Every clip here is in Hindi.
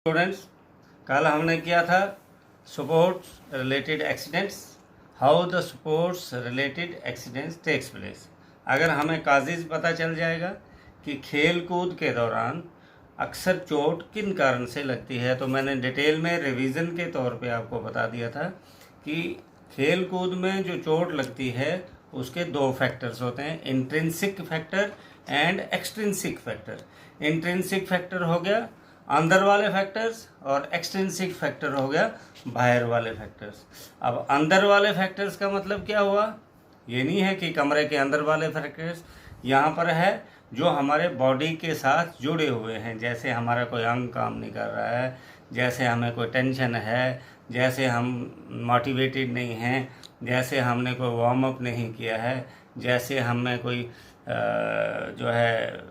स्टूडेंट्स, कल हमने किया था sports related accidents, how the sports related accidents takes place. अगर हमें काजेज पता चल जाएगा कि खेल कूद के दौरान अक्सर चोट किन कारण से लगती है, तो मैंने डिटेल में रिवीजन के तौर पे आपको बता दिया था कि खेल कूद में जो चोट लगती है उसके दो फैक्टर्स होते हैं, intrinsic factor and extrinsic factor. Intrinsic factor हो गया अंदर वाले फैक्टर्स और एक्सट्रिंसिक फैक्टर हो गया बाहर वाले फैक्टर्स। अब अंदर वाले फैक्टर्स का मतलब क्या हुआ, ये नहीं है कि कमरे के अंदर वाले फैक्टर्स, यहाँ पर है जो हमारे बॉडी के साथ जुड़े हुए हैं, जैसे हमारा कोई अंग काम नहीं कर रहा है, जैसे हमें कोई टेंशन है, जैसे हम मोटिवेटेड नहीं हैं, जैसे हमने कोई वार्म अप नहीं किया है, जैसे हमें कोई जो है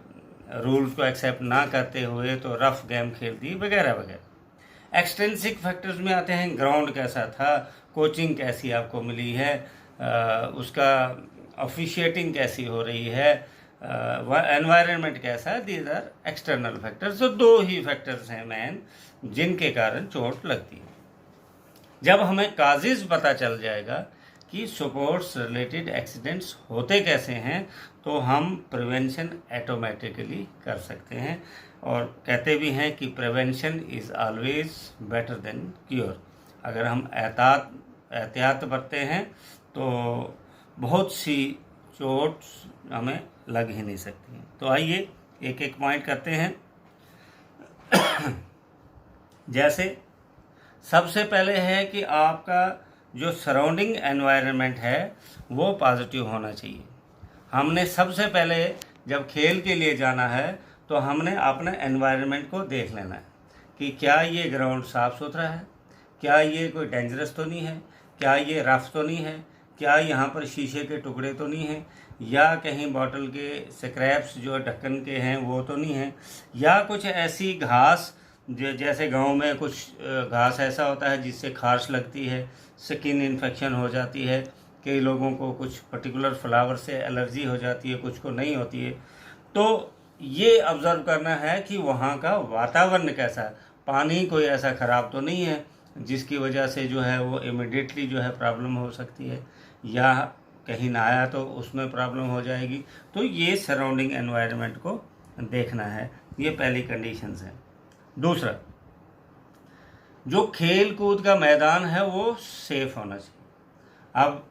रूल्स को एक्सेप्ट ना करते हुए तो रफ गेम खेल दी वगैरह वगैरह। एक्सट्रिंसिक फैक्टर्स में आते हैं ग्राउंड कैसा था, कोचिंग कैसी आपको मिली है, उसका ऑफिशिएटिंग कैसी हो रही है, एनवायरनमेंट कैसा है। These are external factors. तो दो ही फैक्टर्स हैं मेन जिनके कारण चोट लगती है। जब हमें काजेज पता चल जाएगा कि स्पोर्ट्स रिलेटेड एक्सीडेंट्स होते कैसे हैं, तो हम प्रिवेंशन ऑटोमेटिकली कर सकते हैं। और कहते भी हैं कि prevention is always better than cure. अगर हम एहतियात बरते हैं तो बहुत सी चोट हमें लग ही नहीं सकती हैं। तो आइए एक एक पॉइंट करते हैं। जैसे सबसे पहले है कि आपका जो सराउंडिंग एनवायरनमेंट है वो पॉजिटिव होना चाहिए। हमने सबसे पहले जब खेल के लिए जाना है तो हमने अपने एनवायरनमेंट को देख लेना है कि क्या ये ग्राउंड साफ़ सुथरा है, क्या ये कोई डेंजरस तो नहीं है, क्या ये रफ तो नहीं है, क्या यहाँ पर शीशे के टुकड़े तो नहीं हैं, या कहीं बॉटल के स्क्रैप्स जो ढक्कन के हैं वो तो नहीं है, या कुछ ऐसी घास जैसे गांव में कुछ घास ऐसा होता है जिससे खारिश लगती है, स्किन इन्फेक्शन हो जाती है, कई लोगों को कुछ पर्टिकुलर फ्लावर से एलर्जी हो जाती है, कुछ को नहीं होती है। तो ये ऑब्ज़र्व करना है कि वहाँ का वातावरण कैसा है, पानी कोई ऐसा ख़राब तो नहीं है जिसकी वजह से जो है वो इमिडिएटली जो है प्रॉब्लम हो सकती है, या कहीं नहाया तो उसमें प्रॉब्लम हो जाएगी। तो ये सराउंडिंग एनवायरनमेंट को देखना है, ये पहली कंडीशंस है। दूसरा, जो खेल कूद का मैदान है वो सेफ होना चाहिए। अब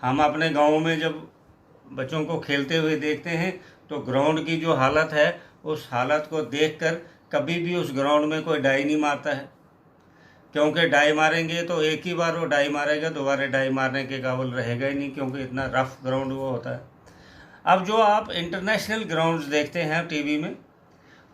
हम अपने गाँव में जब बच्चों को खेलते हुए देखते हैं तो ग्राउंड की जो हालत है उस हालत को देखकर कभी भी उस ग्राउंड में कोई डाई नहीं मारता है, क्योंकि डाई मारेंगे तो एक ही बार वो डाई मारेगा, दोबारा डाई मारने के काबिल रहेगा ही नहीं, क्योंकि इतना रफ ग्राउंड वो होता है। अब जो आप इंटरनेशनल ग्राउंड्स देखते हैं टीवी में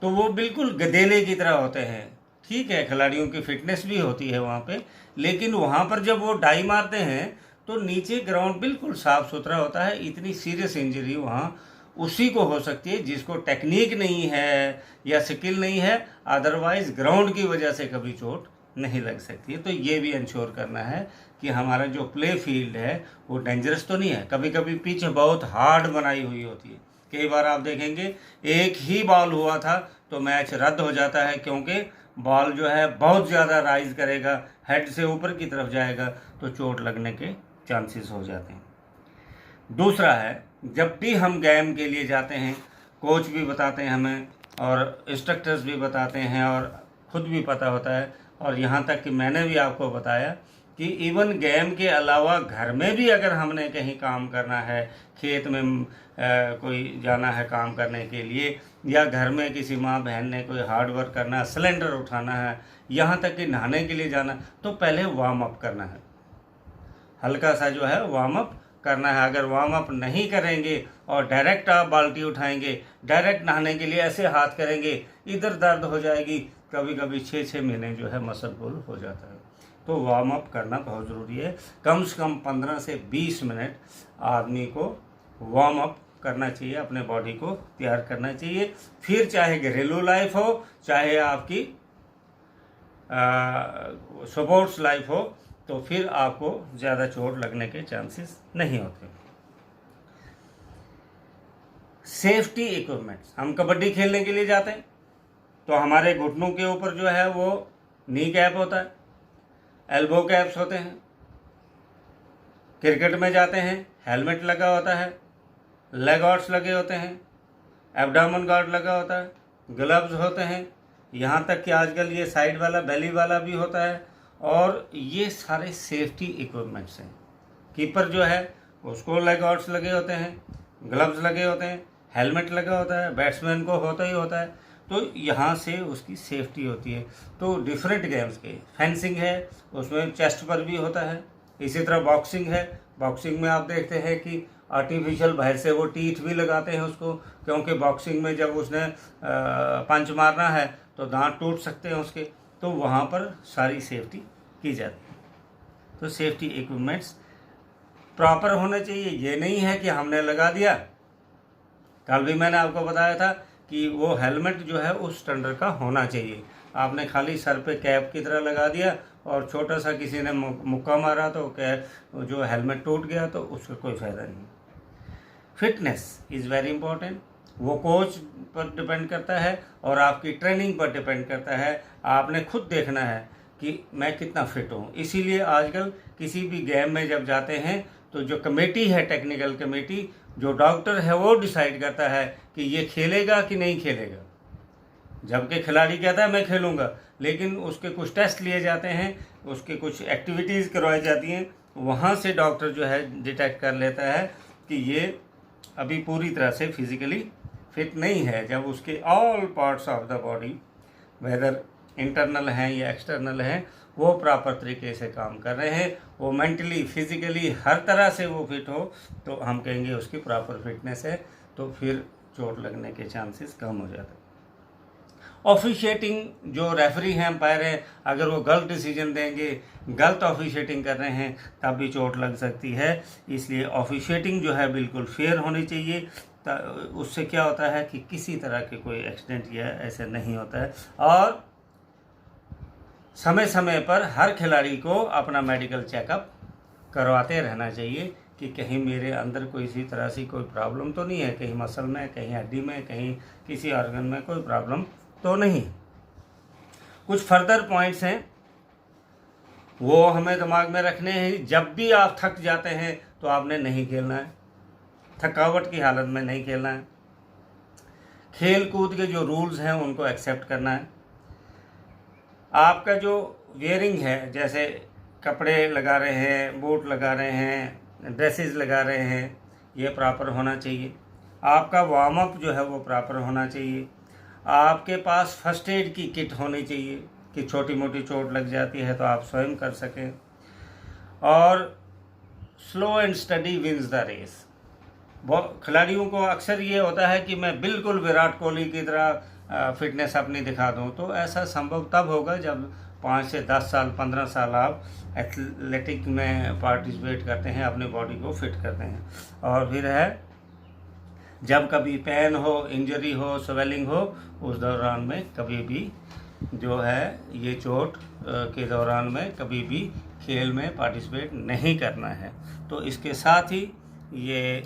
तो वो बिल्कुल गधेले की तरह होते हैं। ठीक है, खिलाड़ियों की फिटनेस भी होती है वहाँ पे, लेकिन वहाँ पर जब वो डाई मारते हैं तो नीचे ग्राउंड बिल्कुल साफ़ सुथरा होता है। इतनी सीरियस इंजरी वहाँ उसी को हो सकती है जिसको टेक्निक नहीं है या स्किल नहीं है, अदरवाइज ग्राउंड की वजह से कभी चोट नहीं लग सकती है। तो ये भी इंश्योर करना है कि हमारा जो प्ले फील्ड है वो डेंजरस तो नहीं है। कभी कभी पिच बहुत हार्ड बनाई हुई होती है, कई बार आप देखेंगे एक ही बॉल हुआ था तो मैच रद्द हो जाता है, क्योंकि बॉल जो है बहुत ज़्यादा राइज करेगा, हेड से ऊपर की तरफ जाएगा, तो चोट लगने के चांसेस हो जाते हैं। दूसरा है, जब भी हम गेम के लिए जाते हैं कोच भी बताते हैं हमें और इंस्ट्रक्टर्स भी बताते हैं और ख़ुद भी पता होता है, और यहाँ तक कि मैंने भी आपको बताया कि इवन गेम के अलावा घर में भी अगर हमने कहीं काम करना है, खेत में कोई जाना है काम करने के लिए, या घर में किसी माँ बहन ने कोई हार्ड वर्क करना है, सिलेंडर उठाना है, यहाँ तक कि नहाने के लिए जाना, तो पहले वार्म अप करना है, हल्का सा जो है वार्म अप करना है। अगर वार्म अप नहीं करेंगे और डायरेक्ट आप बाल्टी उठाएंगे, डायरेक्ट नहाने के लिए ऐसे हाथ करेंगे, इधर दर्द हो जाएगी, कभी कभी 6-6 महीने जो है मसल पुल हो जाता है। तो वार्म अप करना बहुत ज़रूरी है। कम से कम 15 से 20 मिनट आदमी को वार्म अप करना चाहिए, अपने बॉडी को तैयार करना चाहिए। फिर चाहे घरेलू लाइफ हो, चाहे आपकी स्पोर्ट्स लाइफ हो, तो फिर आपको ज़्यादा चोट लगने के चांसेस नहीं होते। सेफ्टी इक्विपमेंट्स, हम कबड्डी खेलने के लिए जाते हैं तो हमारे घुटनों के ऊपर जो है वो नी कैप होता है, एल्बो कैप्स होते हैं। क्रिकेट में जाते हैं हेलमेट लगा होता है, लेग गार्ड्स लगे होते हैं, एब्डामन गार्ड लगा होता है, ग्लव्स होते हैं, यहाँ तक कि आजकल ये साइड वाला बेली वाला भी होता है। और ये सारे सेफ्टी इक्विपमेंट्स हैं। कीपर जो है उसको लेग गार्ड्स लगे होते हैं, ग्लव्स लगे होते हैं, हेलमेट लगा होता है, बैट्समैन को होता ही होता है। तो यहाँ से उसकी सेफ्टी होती है। तो डिफरेंट गेम्स के फेंसिंग है उसमें चेस्ट पर भी होता है। इसी तरह बॉक्सिंग है, बॉक्सिंग में आप देखते हैं कि आर्टिफिशियल बाहर से वो टीथ भी लगाते हैं उसको, क्योंकि बॉक्सिंग में जब उसने पंच मारना है तो दांत टूट सकते हैं उसके, तो वहाँ पर सारी सेफ्टी की जाती है। तो सेफ्टी इक्विपमेंट्स प्रॉपर होने चाहिए। ये नहीं है कि हमने लगा दिया, कल भी मैंने आपको बताया था कि वो हेलमेट जो है उस स्टैंडर्ड का होना चाहिए। आपने खाली सर पे कैप की तरह लगा दिया और छोटा सा किसी ने मुक्का मारा तो कैप जो हेलमेट टूट गया, तो उसका कोई फ़ायदा नहीं। Fitness is very important. वो कोच पर डिपेंड करता है और आपकी ट्रेनिंग पर डिपेंड करता है। आपने खुद देखना है कि मैं कितना फिट हूँ। इसीलिए आजकल किसी भी गेम में जब जाते हैं तो जो कमेटी है, टेक्निकल कमेटी, जो डॉक्टर है वो डिसाइड करता है कि ये खेलेगा कि नहीं खेलेगा। जबकि खिलाड़ी कहता है मैं खेलूँगा, लेकिन उसके कुछ टेस्ट लिए जाते हैं, उसके कुछ एक्टिविटीज़ करवाई जाती हैं, वहाँ से डॉक्टर जो है डिटेक्ट कर लेता है कि ये अभी पूरी तरह से फिज़िकली फिट नहीं है। जब उसके all parts of the body, weather internal हैं या एक्सटर्नल हैं, वो प्रॉपर तरीके से काम कर रहे हैं, वो मेंटली फिज़िकली हर तरह से वो फिट हो, तो हम कहेंगे उसकी प्रॉपर फिटनेस है। तो फिर चोट लगने के चांसेस कम हो जाते हैं। ऑफिशिएटिंग जो रेफरी हैं, अंपायर हैं, अगर वो गलत डिसीजन देंगे, गलत ऑफिशिएटिंग कर रहे हैं, तब भी चोट लग सकती है। इसलिए ऑफिशिएटिंग जो है बिल्कुल फेयर होनी चाहिए। उससे क्या होता है कि किसी तरह के कोई एक्सीडेंट या ऐसे नहीं होता है। और समय समय पर हर खिलाड़ी को अपना मेडिकल चेकअप करवाते रहना चाहिए कि कहीं मेरे अंदर कोई इसी तरह से कोई प्रॉब्लम तो नहीं है, कहीं मसल में, कहीं हड्डी में, कहीं किसी ऑर्गन में कोई प्रॉब्लम तो नहीं। कुछ फर्दर पॉइंट्स हैं वो हमें दिमाग में रखने हैं। जब भी आप थक जाते हैं तो आपने नहीं खेलना है, थकावट की हालत में नहीं खेलना है। खेल कूद के जो रूल्स हैं उनको एक्सेप्ट करना है। आपका जो वेयरिंग है, जैसे कपड़े लगा रहे हैं, बूट लगा रहे हैं, ड्रेसेस लगा रहे हैं, ये प्रॉपर होना चाहिए। आपका वार्म अप जो है वो प्रॉपर होना चाहिए। आपके पास फर्स्ट एड की किट होनी चाहिए कि छोटी मोटी चोट लग जाती है तो आप स्वयं कर सकें। और slow and steady wins the race. बहुत खिलाड़ियों को अक्सर ये होता है कि मैं बिल्कुल विराट कोहली की तरह फिटनेस अपनी दिखा दूं, तो ऐसा संभव तब होगा जब 5 से 10 साल 15 साल आप एथलेटिक में पार्टिसिपेट करते हैं, अपनी बॉडी को फिट करते हैं। और फिर है जब कभी पेन हो, इंजरी हो, स्वेलिंग हो, उस दौरान में कभी भी जो है ये चोट के दौरान में कभी भी खेल में पार्टिसिपेट नहीं करना है। तो इसके साथ ही ये